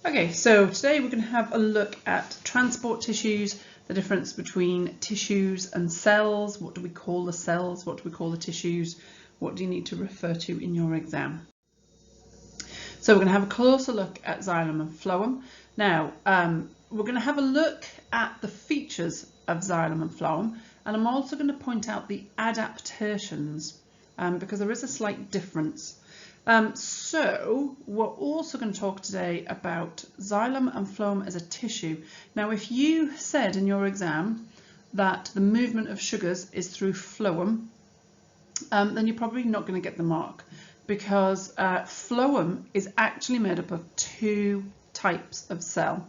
Okay, so today we're going to have a look at transport tissues, the difference between tissues and cells. What do we call the cells? What do we call the tissues? What do you need to refer to in your exam? So we're going to have a closer look at xylem and phloem. Now, we're going to have a look at the features of xylem and phloem, and I'm also going to point out the adaptations because there is a slight difference. So we're also going to talk today about xylem and phloem as a tissue. Now, if you said in your exam that the movement of sugars is through phloem, then you're probably not going to get the mark, because phloem is actually made up of two types of cell,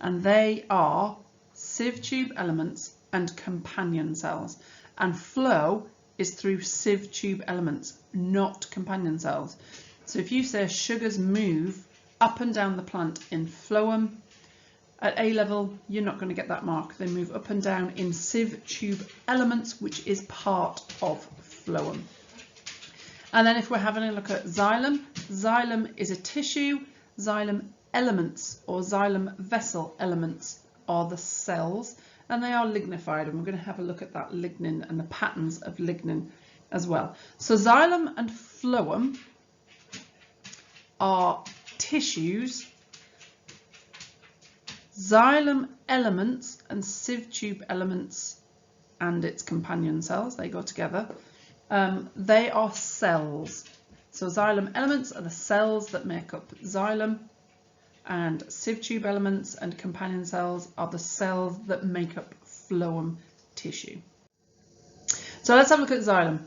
and they are sieve tube elements and companion cells, and flow is through sieve tube elements, not companion cells. So if you say sugars move up and down the plant in phloem, at A level you're not going to get that mark. They move up and down in sieve tube elements, which is part of phloem. And then if we're having a look at xylem, xylem is a tissue. Xylem elements or xylem vessel elements are the cells, and they are lignified, and we're going to have a look at that lignin and the patterns of lignin as well. So xylem and phloem are tissues. Xylem elements and sieve tube elements and its companion cells, they go together. They are cells. So xylem elements are the cells that make up xylem, and sieve tube elements and companion cells are the cells that make up phloem tissue. So let's have a look at xylem.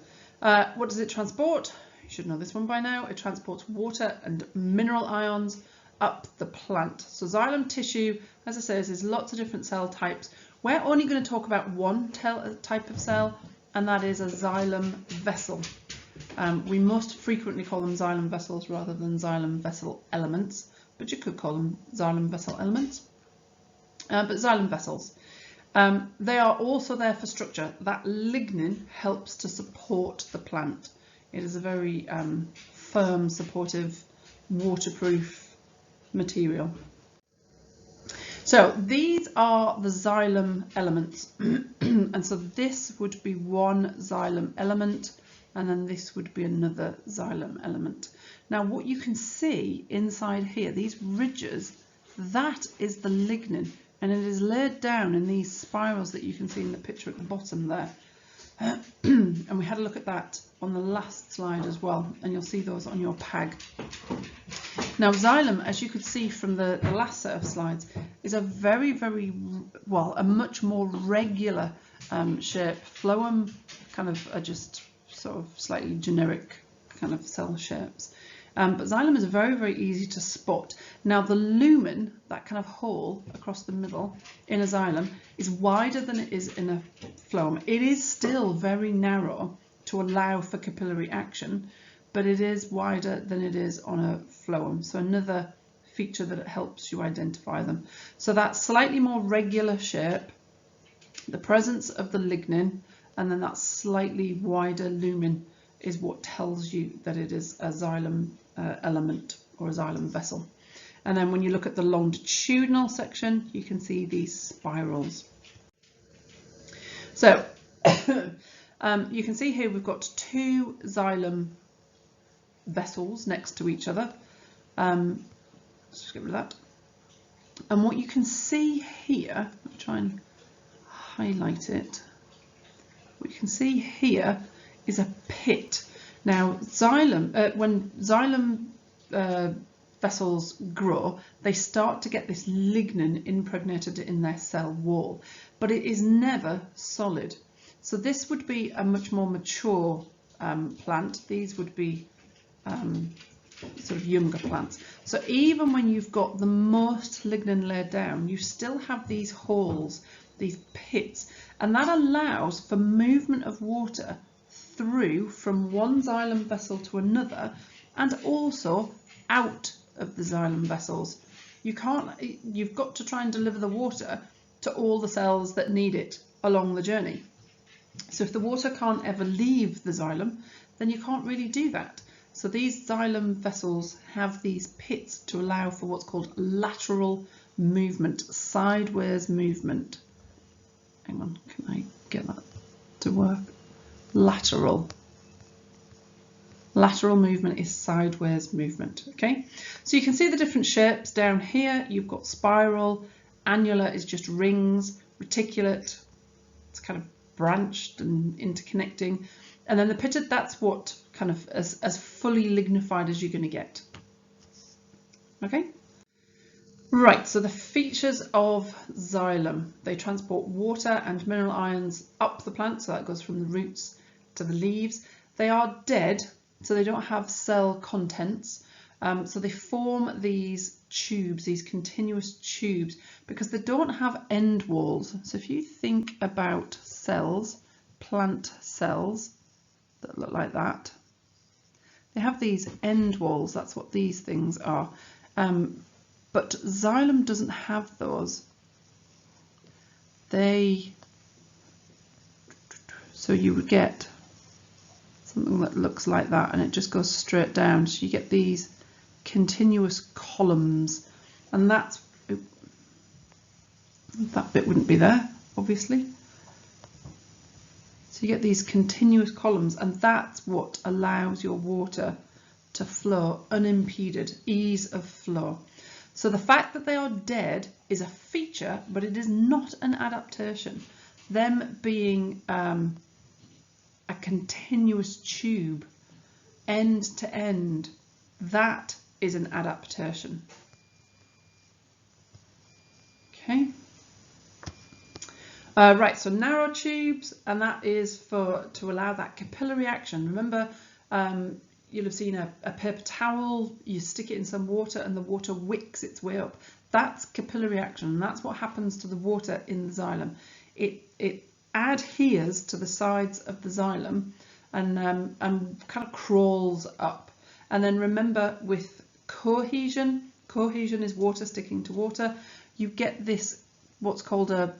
What does it transport? You should know this one by now. It transports water and mineral ions up the plant. So xylem tissue, as I say, is lots of different cell types. We're only going to talk about one type of cell, and that is a xylem vessel. We most frequently call them xylem vessels rather than xylem vessel elements, but you could call them xylem vessel elements. But xylem vessels. They are also there for structure. That lignin helps to support the plant. It is a very firm, supportive, waterproof material. So these are the xylem elements, and so this would be one xylem element, and then this would be another xylem element. Now what you can see inside here, these ridges, that is the lignin, and it is laid down in these spirals that you can see in the picture at the bottom there. And we had a look at that on the last slide as well, and you'll see those on your PAG. Now xylem, as you could see from the last set of slides, is a a much more regular shape. Phloem kind of are just sort of slightly generic kind of cell shapes. But xylem is very easy to spot. Now the lumen, that kind of hole across the middle in a xylem, is wider than it is in a phloem. It is still very narrow to allow for capillary action, but it is wider than it is on a phloem. So another feature that it helps you identify them. So that slightly more regular shape, the presence of the lignin, and then that slightly wider lumen is what tells you that it is a xylem element or a xylem vessel. And then when you look at the longitudinal section, you can see these spirals. So you can see here we've got two xylem vessels next to each other. Let's just get rid of that. And what you can see here, I'll try and highlight it. What you can see here is a pit. Now xylem, when xylem vessels grow, they start to get this lignin impregnated in their cell wall, but it is never solid. So this would be a much more mature plant. These would be sort of younger plants. So even when you've got the most lignin laid down, you still have these holes, these pits, and that allows for movement of water through from one xylem vessel to another, and also out of the xylem vessels. You've got to try and deliver the water to all the cells that need it along the journey. So if the water can't ever leave the xylem, then you can't really do that. So these xylem vessels have these pits to allow for what's called lateral movement, sideways movement. Hang on, can I get that to work? Lateral. Lateral movement is sideways movement, okay? So you can see the different shapes down here. You've got spiral, annular is just rings, reticulate, it's kind of branched and interconnecting. And then the pitted, that's what kind of as fully lignified as you're going to get. Okay? Right, so the features of xylem. They transport water and mineral ions up the plant, so that goes from the roots to the leaves. They are dead, so they don't have cell contents. So they form these tubes, these continuous tubes, because they don't have end walls. So if you think about cells, plant cells that look like that, they have these end walls. That's what these things are. But xylem doesn't have those. So you would get something that looks like that, and it just goes straight down. So you get these continuous columns, and that bit wouldn't be there, obviously. So you get these continuous columns, and that's what allows your water to flow unimpeded, ease of flow. So the fact that they are dead is a feature, but it is not an adaptation. Them being a continuous tube, end to end, that is an adaptation. Okay. Right, so narrow tubes, and that is to allow that capillary action. Remember, you'll have seen a paper towel, you stick it in some water and the water wicks its way up. That's capillary action, and that's what happens to the water in the xylem. It adheres to the sides of the xylem and kind of crawls up. And then remember, with cohesion is water sticking to water, you get this, what's called a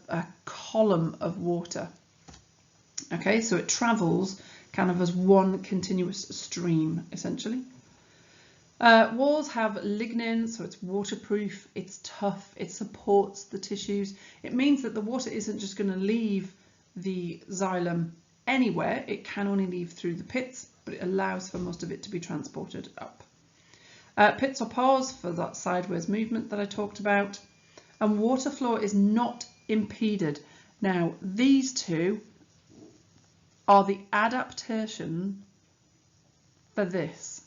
column of water. Okay, so it travels kind of as one continuous stream, essentially. Walls have lignin, so it's waterproof, it's tough, it supports the tissues. It means that the water isn't just going to leave the xylem anywhere, it can only leave through the pits, but it allows for most of it to be transported up. Pits or pores for that sideways movement that I talked about, and water flow is not impeded. Now, these two are the adaptation for this.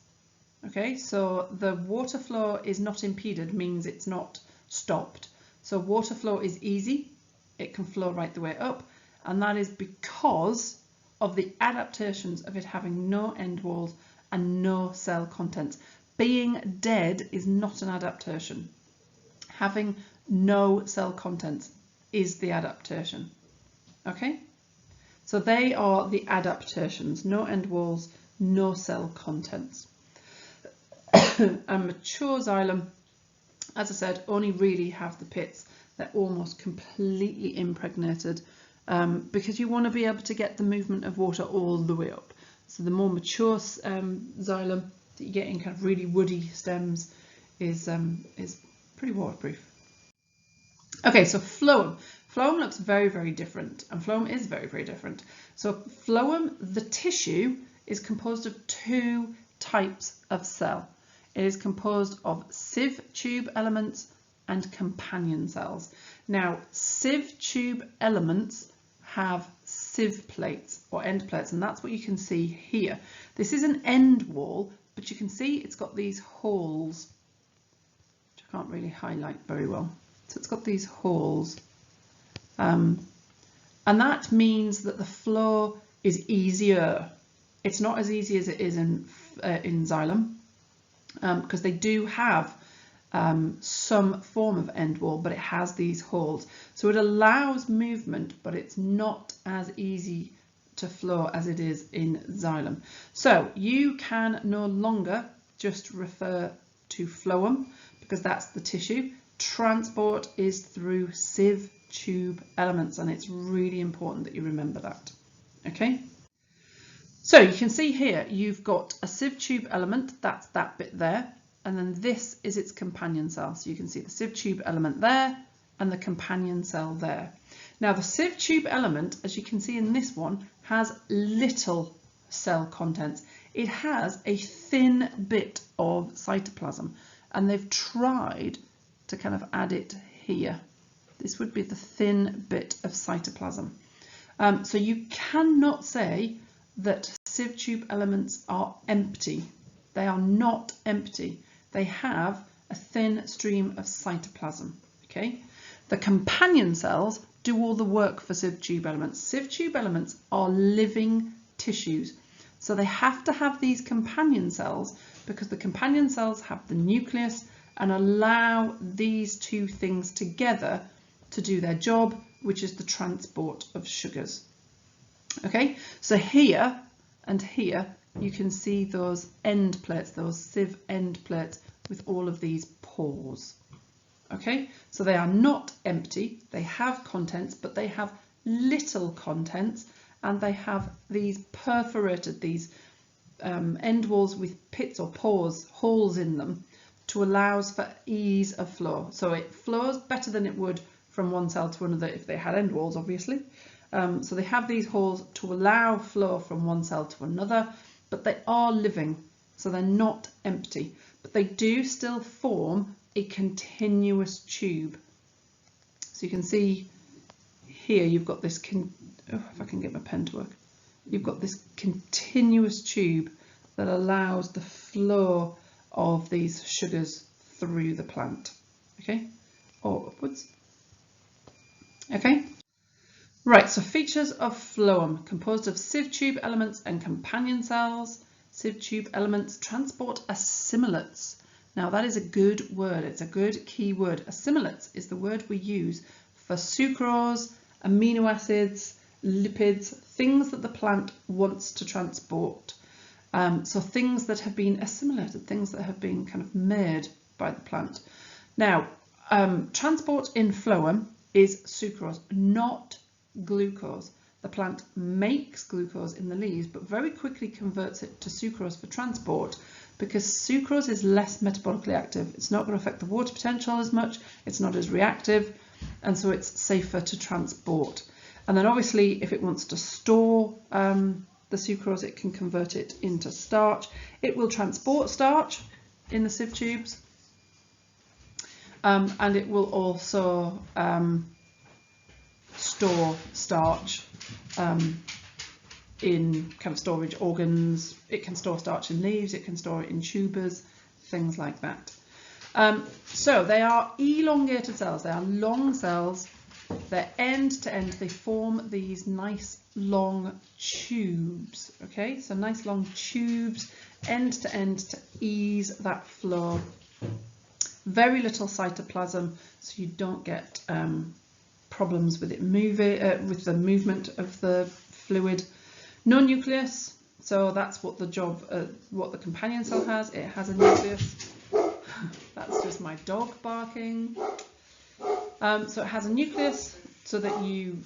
Okay, so the water flow is not impeded means it's not stopped. So water flow is easy, it can flow right the way up, and that is because of the adaptations of it having no end walls and no cell contents. Being dead is not an adaptation. Having no cell contents is the adaptation. Okay, so they are the adaptations: no end walls, no cell contents. And mature xylem, as I said, only really have the pits. They're almost completely impregnated because you want to be able to get the movement of water all the way up. So the more mature xylem that you get in kind of really woody stems is pretty waterproof. Okay, so phloem. Phloem looks very, very different, and phloem is very, very different. So phloem, the tissue, is composed of two types of cell. It is composed of sieve tube elements and companion cells. Now, sieve tube elements have sieve plates or end plates, and that's what you can see here. This is an end wall, but you can see it's got these holes, which I can't really highlight very well. So it's got these holes, and that means that the flow is easier. It's not as easy as it is in xylem, because they do have some form of end wall, but it has these holes. So it allows movement, but it's not as easy to flow as it is in xylem. So you can no longer just refer to phloem, because that's the tissue. Transport is through sieve tube elements, and it's really important that you remember that. Okay. So you can see here you've got a sieve tube element, that's that bit there, and then this is its companion cell. So you can see the sieve tube element there and the companion cell there. Now the sieve tube element, as you can see in this one, has little cell contents. It has a thin bit of cytoplasm, and they've tried to kind of add it here. This would be the thin bit of cytoplasm. So you cannot say that sieve tube elements are empty. They are not empty. They have a thin stream of cytoplasm. Okay? The companion cells do all the work for sieve tube elements. Sieve tube elements are living tissues. So they have to have these companion cells because the companion cells have the nucleus and allow these two things together to do their job, which is the transport of sugars. Okay, so here and here you can see those end plates, those sieve end plates with all of these pores. Okay, so they are not empty, they have contents, but they have little contents, and they have these perforated, these end walls with pits or pores, holes in them, to allow for ease of flow. So it flows better than it would from one cell to another if they had end walls, obviously. So they have these holes to allow flow from one cell to another, but they are living, so they're not empty. But they do still form a continuous tube. So you can see here you've got this, if I can get my pen to work, you've got this continuous tube that allows the flow of these sugars through the plant, okay, or upwards. Okay, right, so features of phloem, composed of sieve tube elements and companion cells. Sieve tube elements transport assimilates. Now that is a good word, it's a good key word. Assimilates is the word we use for sucrose, amino acids, lipids, things that the plant wants to transport. So things that have been assimilated, things that have been kind of made by the plant. Now, transport in phloem is sucrose, not glucose. The plant makes glucose in the leaves, but very quickly converts it to sucrose for transport because sucrose is less metabolically active. It's not going to affect the water potential as much, it's not as reactive, and so it's safer to transport. And then obviously if it wants to store the sucrose, it can convert it into starch. It will transport starch in the sieve tubes, and it will also store starch in kind of storage organs. It can store starch in leaves, it can store it in tubers, things like that. So they are elongated cells, they are long cells, they're end to end, they form these nice long tubes, okay, so nice long tubes end to end to ease that flow. Very little cytoplasm, so you don't get problems with it moving, with the movement of the fluid. No nucleus, so that's what the job, what the companion cell has. It has a nucleus. That's just my dog barking. So it has a nucleus, so that you,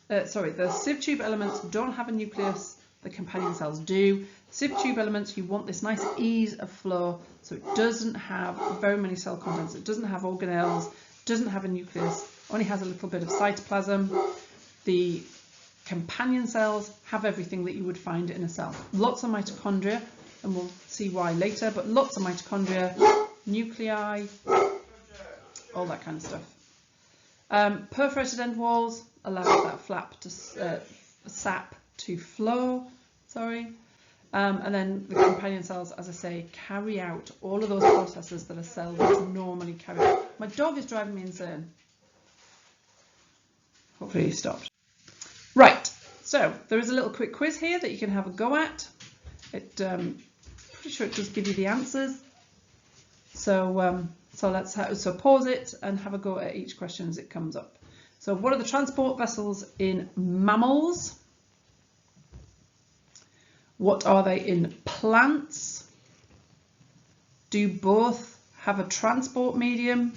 the sieve tube elements don't have a nucleus. The companion cells do. Sieve tube elements, you want this nice ease of flow, so it doesn't have very many cell contents. It doesn't have organelles, doesn't have a nucleus, only has a little bit of cytoplasm. The companion cells have everything that you would find in a cell. Lots of mitochondria, and we'll see why later, but lots of mitochondria, nuclei, all that kind of stuff. Perforated end walls allow that flap to sap to flow, and then the companion cells, as I say, carry out all of those processes that a cell would normally carry out. My dog is driving me insane. Hopefully he stopped. Right, so there is a little quick quiz here that you can have a go at. Pretty sure it does give you the answers. So so pause it and have a go at each question as it comes up. So what are the transport vessels in mammals? What are they in plants? Do both have a transport medium?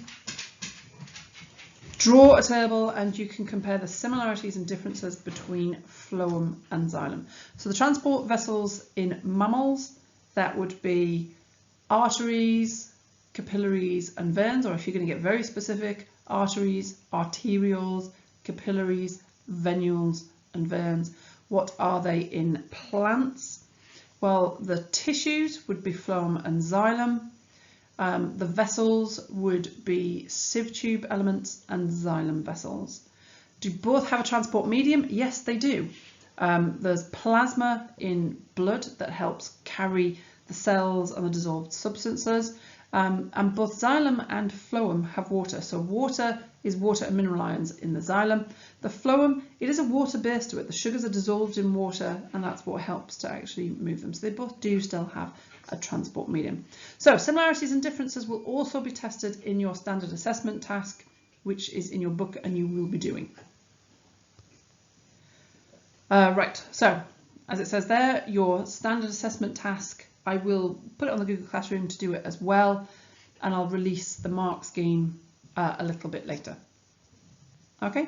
draw a table and you can compare the similarities and differences between phloem and xylem. So the transport vessels in mammals, that would be arteries, capillaries and veins, or if you're going to get very specific, arteries, arterioles, capillaries, venules and veins. What are they in plants? Well, the tissues would be phloem and xylem. The vessels would be sieve tube elements and xylem vessels. Do both have a transport medium? Yes, they do. There's plasma in blood that helps carry the cells and the dissolved substances. And both xylem and phloem have water. So water is water and mineral ions in the xylem. The phloem, it is a water base to it. The sugars are dissolved in water and that's what helps to actually move them. So they both do still have a transport medium. So similarities and differences will also be tested in your standard assessment task, which is in your book and you will be doing. Right, so as it says there, your standard assessment task, I will put it on the Google Classroom to do it as well, and I'll release the mark scheme a little bit later. Okay.